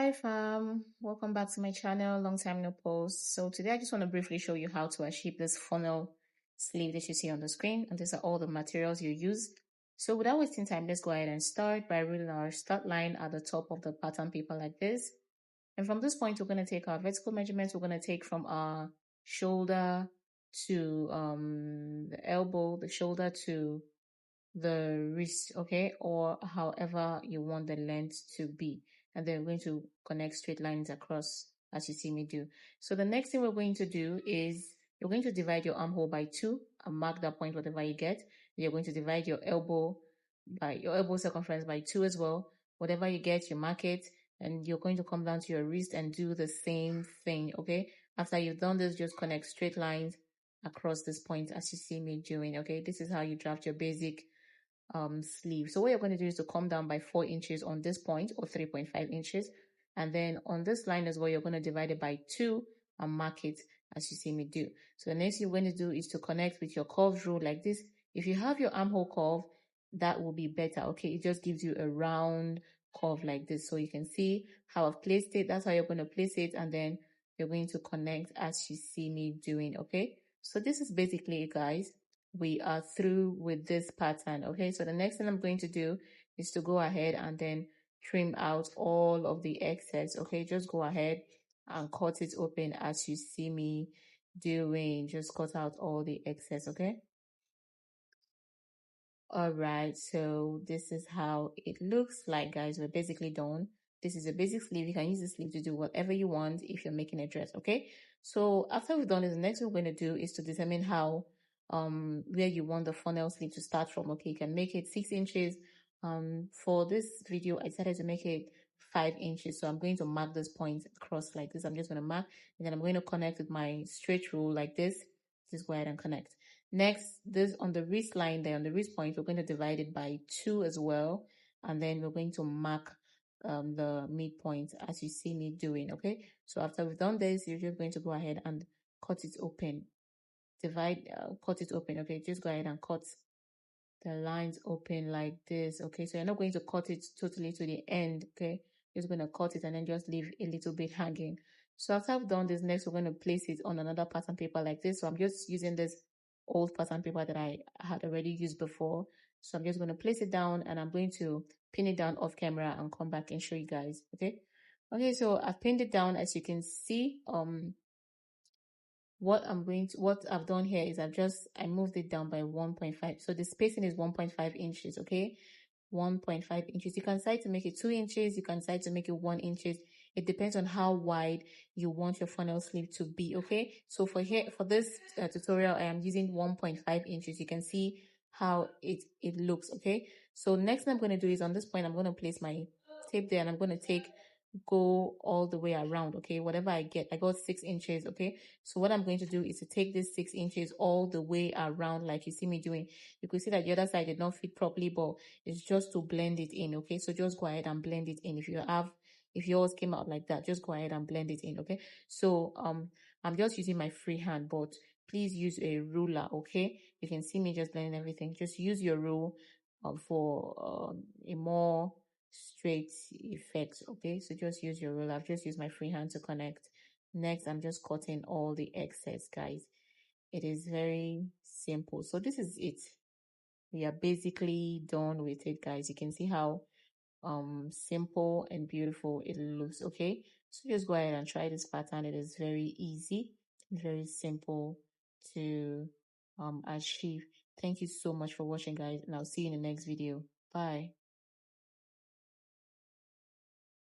Hi fam, welcome back to my channel. Long time no post. So today I just want to briefly show you how to achieve this funnel sleeve that you see on the screen, and these are all the materials you use. So without wasting time, let's go ahead and start by ruling our start line at the top of the pattern paper like this. And from this point, we're going to take our vertical measurements. We're going to take from our shoulder to the elbow, the shoulder to the wrist, okay, or however you want the length to be. And then we're going to connect straight lines across as you see me do. So the next thing we're going to do is you're going to divide your armhole by 2 and mark that point whatever you get. You're going to divide your elbow circumference by 2 as well. Whatever you get, you mark it, and you're going to come down to your wrist and do the same thing, okay? After you've done this, just connect straight lines across this point as you see me doing, okay? This is how you draft your basic sleeve. So what you're going to do is to come down by 4 inches on this point, or 3.5 inches, and then on this line as well, you're going to divide it by 2 and mark it as you see me do. So the next thing you're going to do is to connect with your curved rule like this. If you have your armhole curve, that will be better, okay? It just gives you a round curve like this. So you can see how I've placed it. That's how you're going to place it, and then you're going to connect as you see me doing, okay? So this is basically it, guys. We are through with this pattern, okay? So the next thing I'm going to do is to go ahead and then trim out all of the excess, okay? Just go ahead and cut it open as you see me doing. Just cut out all the excess, okay? All right, so this is how it looks like, guys. We're basically done. This is a basic sleeve. You can use the sleeve to do whatever you want if you're making a dress, okay? So after we've done this, the next thing we're going to do is to determine how where you want the funnel sleeve to start from. Okay, you can make it 6 inches. For this video, I decided to make it 5 inches. So I'm going to mark this point across like this. I'm just going to mark, and then I'm going to connect with my straight rule like this. Just go ahead and connect. Next, this on the wrist line there, on the wrist point, we're going to divide it by 2 as well. And then we're going to mark the midpoint as you see me doing, okay? So after we've done this, you're just going to go ahead and cut it open. Cut it open, okay? Just go ahead and cut the lines open like this, okay? So you're not going to cut it totally to the end, okay? You're just going to cut it and then just leave a little bit hanging. So after I've done this, next we're going to place it on another pattern paper like this. So I'm just using this old pattern paper that I had already used before. So I'm just going to place it down, and I'm going to pin it down off camera and come back and show you guys, okay? Okay, so I've pinned it down. As you can see, what I've done here is I moved it down by 1.5. So the spacing is 1.5 inches, okay? 1.5 inches. You can decide to make it 2 inches. You can decide to make it 1 inches. It depends on how wide you want your funnel sleeve to be, okay? So for this tutorial, I am using 1.5 inches. You can see how it looks, okay? So next thing I'm going to do is on this point, I'm going to place my tape there, and I'm going to go all the way around, okay? Whatever I get, I got 6 inches, okay? So what I'm going to do is to take this 6 inches all the way around like you see me doing. You could see that the other side did not fit properly, but it's just to blend it in, okay? So just go ahead and blend it in. If yours came out like that, just go ahead and blend it in, okay? So I'm just using my free hand, but please use a ruler, okay? You can see me just blending everything. Just use your rule for a more straight effect, okay? So just use your ruler. I've just used my free hand to connect. Next, I'm just cutting all the excess, guys. It is very simple. So this is it. We are basically done with it, guys. You can see how simple and beautiful it looks, okay? So just go ahead and try this pattern. It is very easy, very simple to achieve. Thank you so much for watching, guys, and I'll see you in the next video. Bye.